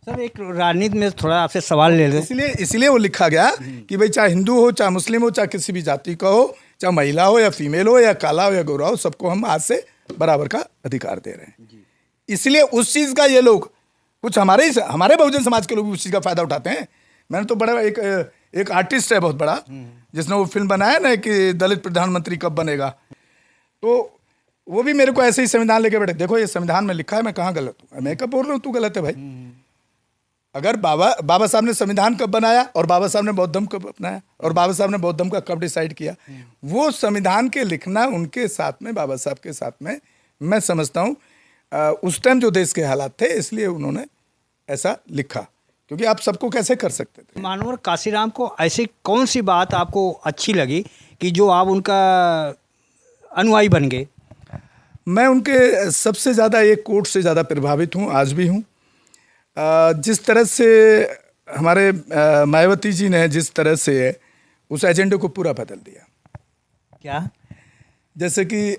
सर एक राजनीति में थोड़ा आपसे सवाल ले लें। इसलिए वो लिखा गया कि भाई चाहे हिंदू हो, चाहे मुस्लिम हो, चाहे किसी भी जाति का हो, चाहे महिला हो या फीमेल हो या काला हो या गोरा हो, सबको हम आज से बराबर का अधिकार दे रहे हैं। इसलिए उस चीज का ये लोग कुछ हमारे बहुजन समाज के लोग भी उस चीज का फायदा उठाते हैं। मैंने तो बड़ा एक आर्टिस्ट है बहुत बड़ा, जिसने वो फिल्म बनाया ना कि दलित प्रधानमंत्री कब बनेगा, तो वो भी मेरे को ऐसे ही संविधान लेके बैठे, देखो ये संविधान में लिखा है, मैं कहाँ गलत हूँ? मैं कब बोल रहा हूँ तू गलत है भाई? अगर बाबा साहब ने संविधान कब बनाया और बाबा साहब ने बौद्ध धर्म कब अपनाया और बाबा साहब ने बौद्ध धर्म का कब डिसाइड किया, वो संविधान के लिखना उनके साथ में, बाबा साहब के साथ में, मैं समझता हूँ उस टाइम जो देश के हालात थे इसलिए उन्होंने ऐसा लिखा, क्योंकि आप सबको कैसे कर सकते थे। मानवर काशीराम को ऐसी कौन सी बात आपको अच्छी लगी कि जो आप उनका अनुयायी बन गए? मैं उनके सबसे ज़्यादा एक कोट से ज़्यादा प्रभावित हूँ, आज भी हूँ। जिस तरह से हमारे मायावती जी ने जिस तरह से उस एजेंडे को पूरा बदल दिया। क्या? जैसे कि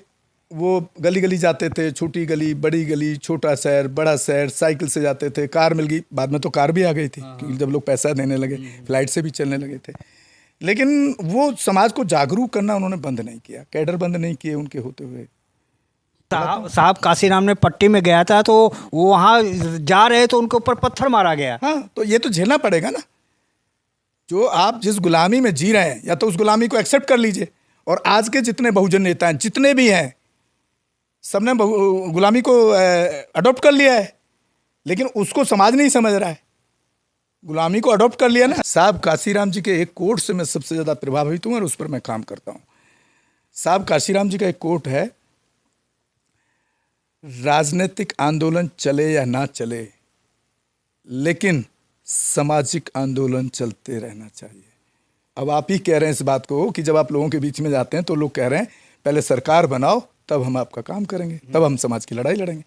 वो गली गली जाते थे, छोटी गली, बड़ी गली, छोटा शहर, बड़ा शहर, साइकिल से जाते थे, कार मिल गई, बाद में तो कार भी आ गई थी क्योंकि जब लोग पैसा देने लगे फ्लाइट से भी चलने लगे थे। लेकिन वो समाज को जागरूक करना उन्होंने बंद नहीं किया, कैडर बंद नहीं किए उनके होते हुए। साहब काशीराम ने पट्टी में गया था तो वो वहाँ जा रहे तो उनके ऊपर पत्थर मारा गया। हाँ, तो ये तो झेलना पड़ेगा ना, जो आप जिस गुलामी में जी रहे हैं, या तो उस गुलामी को एक्सेप्ट कर लीजिए। और आज के जितने बहुजन नेता हैं, जितने भी हैं, सबने गुलामी को अडॉप्ट कर लिया है, लेकिन उसको समाज नहीं समझ रहा है। गुलामी को अडॉप्ट कर लिया ना। साहब काशीराम जी के एक कोट से मैं सबसे ज़्यादा प्रभावित हूँ और उस पर मैं काम करता हूँ। साहब काशीराम जी का एक कोट है, राजनीतिक आंदोलन चले या ना चले, लेकिन सामाजिक आंदोलन चलते रहना चाहिए। अब आप ही कह रहे हैं इस बात को कि जब आप लोगों के बीच में जाते हैं तो लोग कह रहे हैं पहले सरकार बनाओ, तब हम आपका काम करेंगे, तब हम समाज की लड़ाई लड़ेंगे।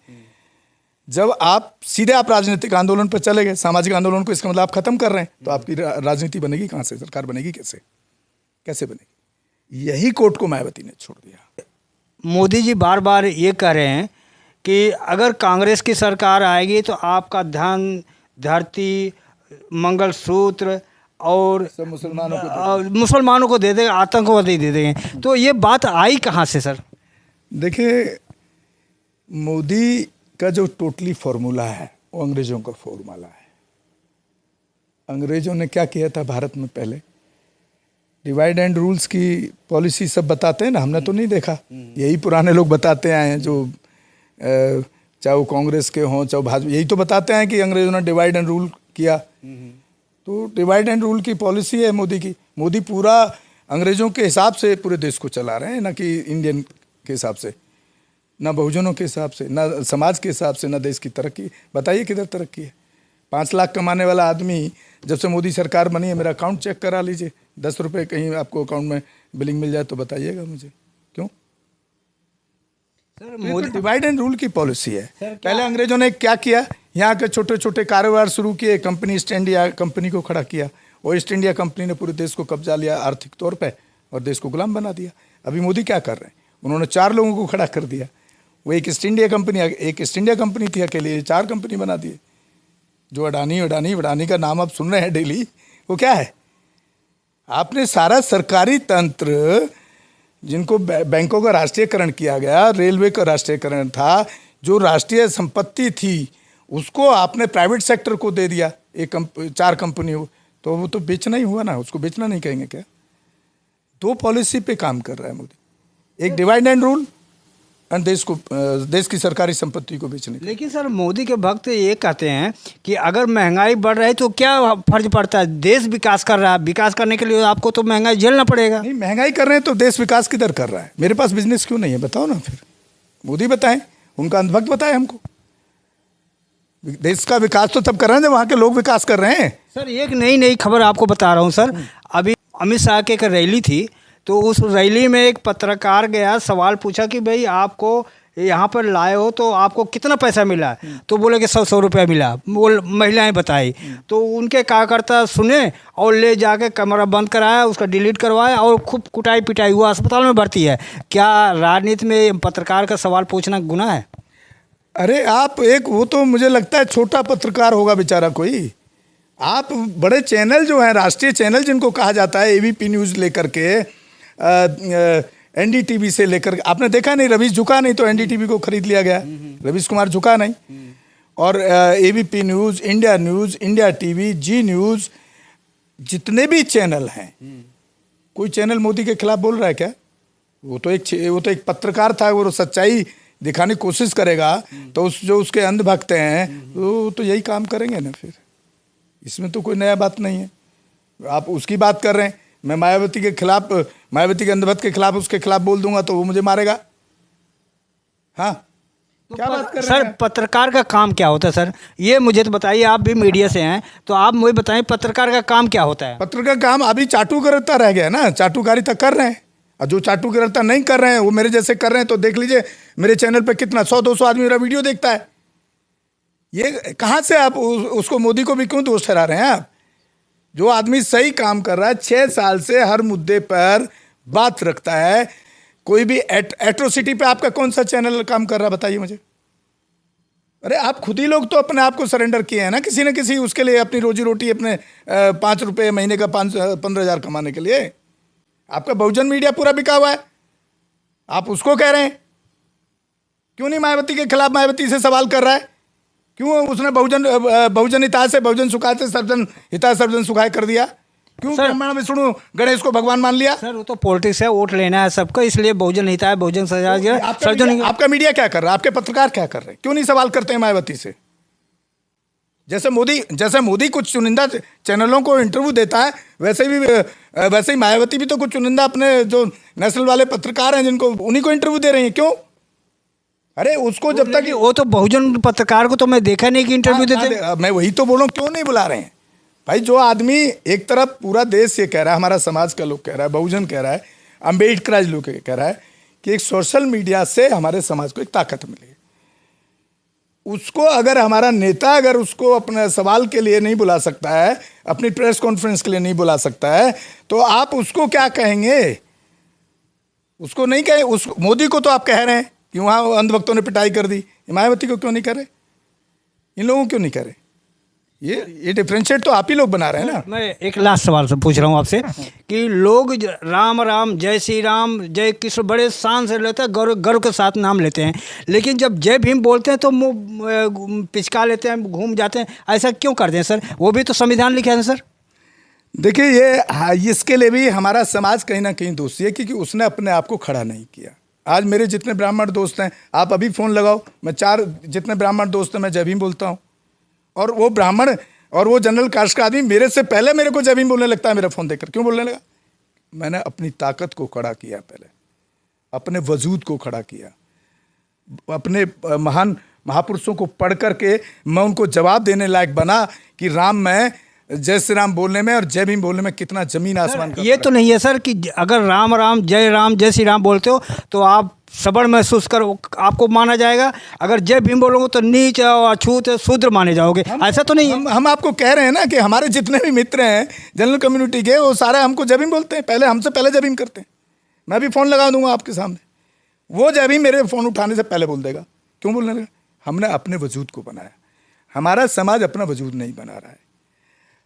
जब आप सीधे आप राजनीतिक आंदोलन पर चले गए, सामाजिक आंदोलन को, इसका मतलब आप खत्म कर रहे हैं, तो आपकी राजनीति बनेगी कहाँ से, सरकार बनेगी कैसे, कैसे बनेगी? यही कोर्ट को मायावती ने छोड़ दिया। मोदी जी बार बार ये कह रहे हैं कि अगर कांग्रेस की सरकार आएगी तो आपका धन, धरती, मंगलसूत्र और सब मुसलमानों को दे देंगे, आतंकवादी दे देंगे। तो ये बात आई कहाँ से सर? देखिए, मोदी का जो टोटली फॉर्मूला है वो अंग्रेजों का फॉर्मूला है। अंग्रेजों ने क्या किया था भारत में? पहले डिवाइड एंड रूल्स की पॉलिसी सब बताते हैं ना, हमने तो नहीं देखा, यही पुराने लोग बताते आए हैं, जो चाहे वो कांग्रेस के हों चाहे भाजपा, यही तो बताते हैं कि अंग्रेजों ने डिवाइड एंड रूल किया। तो डिवाइड एंड रूल की पॉलिसी है मोदी की। मोदी पूरा अंग्रेजों के हिसाब से पूरे देश को चला रहे हैं, ना कि इंडियन के हिसाब से, ना बहुजनों के हिसाब से, ना समाज के हिसाब से, ना देश की तरक्की। बताइए किधर तरक्की है? 5 लाख कमाने वाला आदमी जब से मोदी सरकार बनी है, मेरा अकाउंट चेक करा लीजिए, 10 रुपये कहीं आपको अकाउंट में बिलिंग मिल जाए तो बताइएगा मुझे, क्यों? Sir Modi divide and rule की पॉलिसी है। पहले अंग्रेजों ने क्या किया, यहाँ के छोटे छोटे कारोबार शुरू किए, कंपनी ईस्ट इंडिया कंपनी को खड़ा किया, और ईस्ट इंडिया कंपनी ने पूरे देश को कब्जा लिया आर्थिक तौर पे और देश को गुलाम बना दिया। अभी मोदी क्या कर रहे हैं? उन्होंने 4 लोगों को खड़ा कर दिया। वो एक ईस्ट इंडिया कंपनी थी अकेले, 4 कंपनी बना दिए। जो अडानी का नाम आप सुन रहे हैं डेली, वो क्या है? आपने सारा सरकारी तंत्र, जिनको बैंकों का राष्ट्रीयकरण किया गया, रेलवे का राष्ट्रीयकरण था, जो राष्ट्रीय संपत्ति थी, उसको आपने प्राइवेट सेक्टर को दे दिया, 4 कंपनी हो, तो वो तो बेचना ही हुआ ना, उसको बेचना नहीं कहेंगे क्या? 2 पॉलिसी पे काम कर रहा है मोदी, एक डिवाइड एंड रूल और देश की सरकारी संपत्ति को बेचने। लेकिन सर मोदी के भक्त ये कहते हैं कि अगर महंगाई बढ़ रही है तो क्या फर्ज पड़ता है, देश विकास कर रहा है, विकास करने के लिए आपको तो महंगाई झेलना पड़ेगा। नहीं, महंगाई कर रहे हैं तो देश विकास किधर कर रहा है? मेरे पास बिजनेस क्यों नहीं है? बताओ ना फिर, मोदी बताएं, उनका अंधभक्त बताए हमको। देश का विकास तो तब कर रहे हैं जब वहाँ के लोग विकास कर रहे हैं। सर एक नई खबर आपको बता रहा हूँ सर। अभी अमित शाह की एक रैली थी, तो उस रैली में एक पत्रकार गया, सवाल पूछा कि भाई आपको यहाँ पर लाए हो तो आपको कितना पैसा मिला? तो बोले कि 100 रुपया मिला, वो महिलाएं बताई। तो उनके कार्यकर्ता सुने और ले जाके कैमरा बंद कराया, उसका डिलीट करवाया और खूब कुटाई पिटाई हुआ, अस्पताल में भर्ती है। क्या राजनीति में पत्रकार का सवाल पूछना गुनाह है? अरे आप वो तो मुझे लगता है छोटा पत्रकार होगा बेचारा कोई। आप बड़े चैनल जो हैं, राष्ट्रीय चैनल जिनको कहा जाता है, एबीपी न्यूज़ लेकर के, एनडीटीवी से लेकर, आपने देखा नहीं, रवीश झुका नहीं तो एनडीटीवी को खरीद लिया गया, रवीश कुमार झुका नहीं। और एबीपी न्यूज़, इंडिया टीवी, जी न्यूज़, जितने भी चैनल हैं, कोई चैनल मोदी के खिलाफ बोल रहा है क्या? वो तो एक पत्रकार था, वो सच्चाई दिखाने की कोशिश करेगा, तो जो उसके अंधभक्त हैं वो तो यही काम करेंगे ना। फिर इसमें तो कोई नया बात नहीं है। आप उसकी बात कर रहे हैं, मैं मायावती के खिलाफ, मायावती के अंधभक्त के खिलाफ, उसके खिलाफ बोल दूंगा तो वो मुझे मारेगा। हाँ, तो क्या बात कर रहे सर हैं? पत्रकार का काम क्या होता है सर? ये मुझे तो बताइए, आप भी मीडिया से हैं तो आप मुझे बताइए पत्रकार का काम क्या होता है? पत्रकार का काम अभी चाटुकारिता रह गया ना, चाटुकारिता कर रहे हैं, और जो चाटुकारिता नहीं कर रहे हैं वो मेरे जैसे कर रहे हैं। तो देख लीजिए मेरे चैनल पे कितना 100-200 आदमी मेरा वीडियो देखता है। ये कहाँ से आप उसको, मोदी को भी क्यों दोष ठहरा रहे हैं आप? जो आदमी सही काम कर रहा है, 6 साल से हर मुद्दे पर बात रखता है, कोई भी एट्रोसिटी पे आपका कौन सा चैनल काम कर रहा है बताइए मुझे? अरे आप खुद ही लोग तो अपने आप को सरेंडर किए हैं ना किसी न किसी, उसके लिए, अपनी रोजी रोटी, अपने 5 रुपये महीने का 15,000 कमाने के लिए। आपका बहुजन मीडिया पूरा बिका हुआ है, आप उसको कह रहे हैं। क्यों नहीं मायावती के खिलाफ मायावती से सवाल कर रहा है? क्यों उसने बहुजन हिताय से बहुजन सुखाय से सर्वजन हिताय सर्वजन सुखाय कर दिया? क्यों ब्रह्मा विष्णु गणेश को भगवान मान लिया? सर वो तो पॉलिटिक्स है, वोट लेना है सबको, इसलिए बहुजन हिताय बहुजन समाज आपका मीडिया क्या कर रहा है? आपके पत्रकार क्या कर रहे हैं? क्यों नहीं सवाल करते हैं मायावती से? जैसे मोदी कुछ चुनिंदा चैनलों को इंटरव्यू देता है, वैसे ही मायावती भी तो कुछ चुनिंदा अपने जो नेशनल वाले पत्रकार हैं जिनको उन्हीं को इंटरव्यू दे रही हैं। क्यों? अरे उसको जब तक वो तो बहुजन पत्रकार को तो मैं देखा नहीं कि इंटरव्यू देते। मैं वही तो बोल रहा हूँ, क्यों नहीं बुला रहे हैं भाई? जो आदमी एक तरफ पूरा देश ये कह रहा है, हमारा समाज का लोग कह रहा है, बहुजन कह रहा है, अम्बेडकर लोग कह रहा है कि एक सोशल मीडिया से हमारे समाज को एक ताकत मिली, उसको अगर हमारा नेता अगर उसको अपने सवाल के लिए नहीं बुला सकता है, अपनी प्रेस कॉन्फ्रेंस के लिए नहीं बुला सकता है, तो आप उसको क्या कहेंगे? उसको नहीं कहे। उस मोदी को तो आप कह रहे हैं कि वहाँ अंधभक्तों ने पिटाई कर दी, मायावती को क्यों नहीं करे? इन लोगों को क्यों नहीं करे? ये डिफरेंशिएट तो आप ही लोग बना रहे हैं ना। मैं एक लास्ट सवाल से पूछ रहा हूँ आपसे कि लोग राम राम, जय श्री राम, जय कृष्ण बड़े शान से लेते हैं, गर्व के साथ नाम लेते हैं, लेकिन जब जय भीम बोलते हैं तो मुँह पिचका लेते हैं, घूम जाते हैं। ऐसा क्यों करते हैं सर? वो भी तो संविधान लिखे हैं सर। देखिए इसके लिए भी हमारा समाज कहीं ना कहीं दोषी है, क्योंकि उसने अपने आप को खड़ा नहीं किया। आज मेरे जितने ब्राह्मण दोस्त हैं, आप अभी फ़ोन लगाओ, मैं 4 जितने ब्राह्मण दोस्त हैं मैं जय भीम बोलता हूँ, और वो ब्राह्मण और वो जनरल कास्ट का आदमी मेरे से पहले मेरे को जय भीम बोलने लगता है मेरा फ़ोन देखकर। क्यों बोलने लगा? मैंने अपनी ताकत को खड़ा किया, पहले अपने वजूद को खड़ा किया, अपने महान महापुरुषों को पढ़ करके मैं उनको जवाब देने लायक बना कि राम में जय श्री राम बोलने में और जय भीम बोलने में कितना जमीन आसमान का। ये तो नहीं है सर कि अगर राम राम, जय श्री राम बोलते हो तो आप सबड़ महसूस कर आपको माना जाएगा, अगर जय भीम बोलोगे तो नीच और अछूत शूद्र माने जाओगे। ऐसा तो नहीं है। हम आपको कह रहे हैं ना कि हमारे जितने भी मित्र हैं जनरल कम्युनिटी के, वो सारे हमको जय भीम बोलते हैं, पहले हमसे पहले जय भीम करते हैं। मैं भी फ़ोन लगा दूंगा आपके सामने, वो जय भीम मेरे फ़ोन उठाने से पहले बोल देगा। क्यों बोलने लगा? हमने अपने वजूद को बनाया, हमारा समाज अपना वजूद नहीं बना रहा है।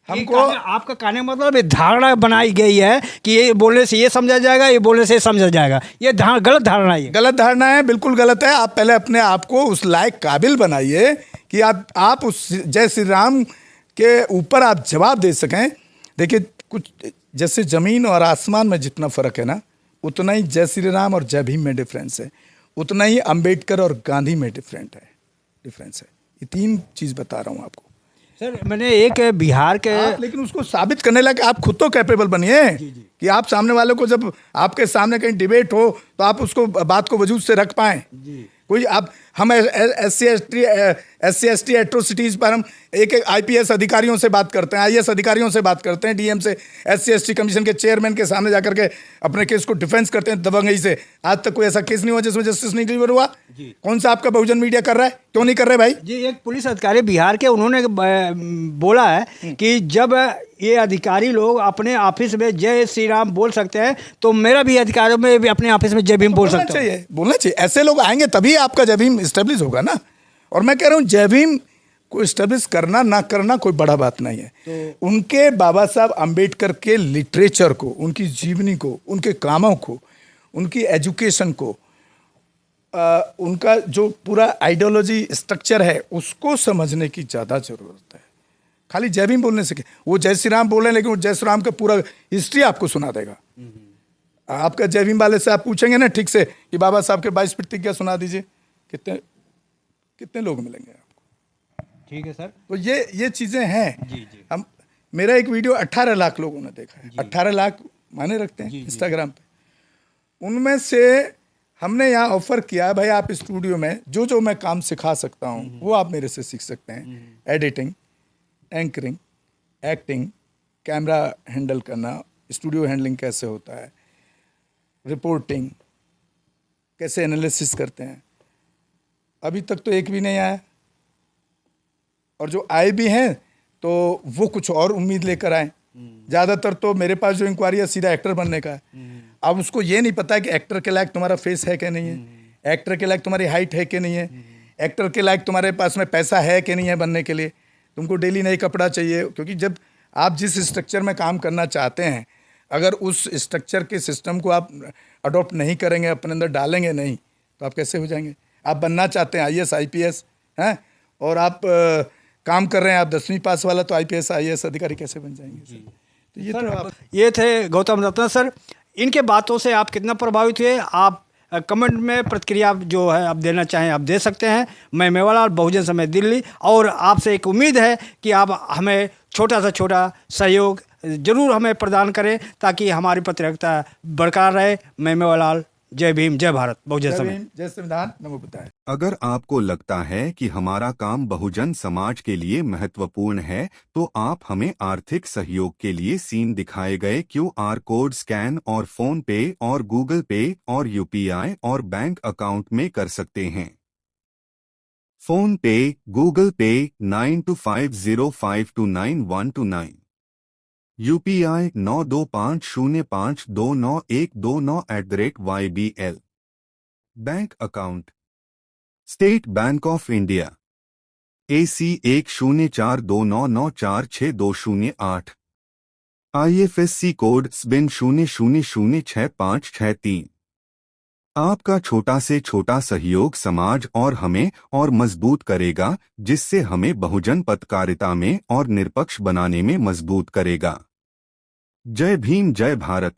हमको आपका कहने का मतलब धारणा बनाई गई है कि ये बोलने से ये समझा जाएगा, ये बोलने से समझा जाएगा, ये गलत धारणा है। गलत धारणा है, बिल्कुल गलत है। आप पहले अपने आप को उस लायक काबिल बनाइए कि आप उस जय श्री राम के ऊपर आप जवाब दे सकें। देखिए, कुछ जैसे ज़मीन और आसमान में जितना फ़र्क है ना, उतना ही जय श्री राम और जय भीम में डिफरेंस है, उतना ही अम्बेडकर और गांधी में डिफरेंस है। ये 3 चीज़ बता रहा हूँ आपको सर। मैंने एक बिहार के लेकिन उसको साबित करने लगे आप खुद तो कैपेबल बनिए कि आप सामने वाले को, जब आपके सामने कहीं डिबेट हो तो आप उसको बात को वजूद से रख पाएं। कोई हम SC/ST एट्रोसिटीज़ पर हम एक IPS अधिकारियों से बात करते हैं, IAS अधिकारियों से बात करते हैं, DM से, SC/ST कमीशन के चेयरमैन के सामने जाकर के अपने केस को डिफेंस करते हैं दबंगई से। आज तक कोई ऐसा केस नहीं हुआ जिसमें जस्टिस नहीं डिलीवर हुआ। कौन सा आपका बहुजन मीडिया कर रहा है? क्यों नहीं कर रहे भाई? जी, एक पुलिस अधिकारी बिहार के, उन्होंने बोला है कि जब ये अधिकारी लोग अपने ऑफिस में जय श्री राम बोल सकते हैं तो मेरा भी अधिकारियों में भी अपने ऑफिस में जय भीम बोल सकता है। बोलना चाहिए। ऐसे लोग आएंगे तभी आपका जय भीम इस्टेब्लिश होगा ना। और मैं कह रहा हूँ जय भीम को इस्टेब्लिश करना ना करना कोई बड़ा बात नहीं है। तो उनके बाबा साहब अम्बेडकर के लिटरेचर को, उनकी जीवनी को, उनके कामों को, उनकी एजुकेशन को, उनका जो पूरा आइडियोलॉजी स्ट्रक्चर है उसको समझने की ज़्यादा ज़रूरत है। खाली जय भीम बोलने से वो जय श्री राम बोल रहे हैं, लेकिन वो जय श्री राम का पूरा हिस्ट्री आपको सुना देगा। आपका जय भीम वाले से आप पूछेंगे ना ठीक से कि बाबा साहब के 22 प्रतिज्ञा सुना दीजिए, कितने लोग मिलेंगे आपको? ठीक है सर। तो ये चीज़ें हैं। हम मेरा एक वीडियो 18 लाख लोगों ने देखा है। 18 लाख माने रखते हैं इंस्टाग्राम पे। उनमें से हमने यहाँ ऑफर किया भाई आप स्टूडियो में जो मैं काम सिखा सकता हूँ वो आप मेरे से सीख सकते हैं। Editing, anchoring, acting, camera handle करना, स्टूडियो हैंडलिंग कैसे होता है, रिपोर्टिंग कैसे एनालिसिस करते हैं। अभी तक तो एक भी नहीं आया, और जो आए भी हैं तो वो कुछ और उम्मीद लेकर आए। ज़्यादातर तो मेरे पास जो इंक्वायरी है सीधा एक्टर बनने का है। अब उसको ये नहीं पता है कि एक्टर के लायक तुम्हारा फेस है कि नहीं है, एक्टर के लायक तुम्हारी हाइट है कि नहीं है, एक्टर के लायक तुम्हारे पास में पैसा है कि नहीं है बनने के लिए। तुमको डेली नई कपड़ा चाहिए, क्योंकि जब आप जिस स्ट्रक्चर में काम करना चाहते हैं, अगर उस स्ट्रक्चर के सिस्टम को आप अडॉप्ट नहीं करेंगे, अपने अंदर डालेंगे नहीं, तो आप कैसे हो जाएंगे? आप बनना चाहते हैं IAS IPS हैं, और आप काम कर रहे हैं, आप 10वीं पास वाला, तो IPS IAS अधिकारी कैसे बन जाएंगे? तो ये सर, तो आप ये थे गौतम रत्ना सर। इनके बातों से आप कितना प्रभावित हुए, आप कमेंट में प्रतिक्रिया जो है आप देना चाहें आप दे सकते हैं। मैं मेवालाल, बहुजन समाज दिल्ली, और आपसे एक उम्मीद है कि आप हमें छोटा से छोटा सहयोग जरूर हमें प्रदान करें ताकि हमारी पत्रकारिता बरकरार रहे। मैं मेवालाल, जय भीम, जय भारत, बहुजन जय समाज। भीम, जय संविधान, नमो बुद्धाय। अगर आपको लगता है कि हमारा काम बहुजन समाज के लिए महत्वपूर्ण है तो आप हमें आर्थिक सहयोग के लिए सीन दिखाए गए QR कोड स्कैन और फोन पे और गूगल पे और UPI और बैंक अकाउंट में कर सकते हैं। फोन पे, गूगल पे 9250529129, UPI 9250529129 bank account state bank of India AC 104299462008, IFSC code SBIN 00066563। आपका छोटा से छोटा सहयोग समाज और हमें और मजबूत करेगा, जिससे हमें बहुजन पत्रकारिता में और निष्पक्ष बनाने में मजबूत करेगा। जय भीम, जय भारत।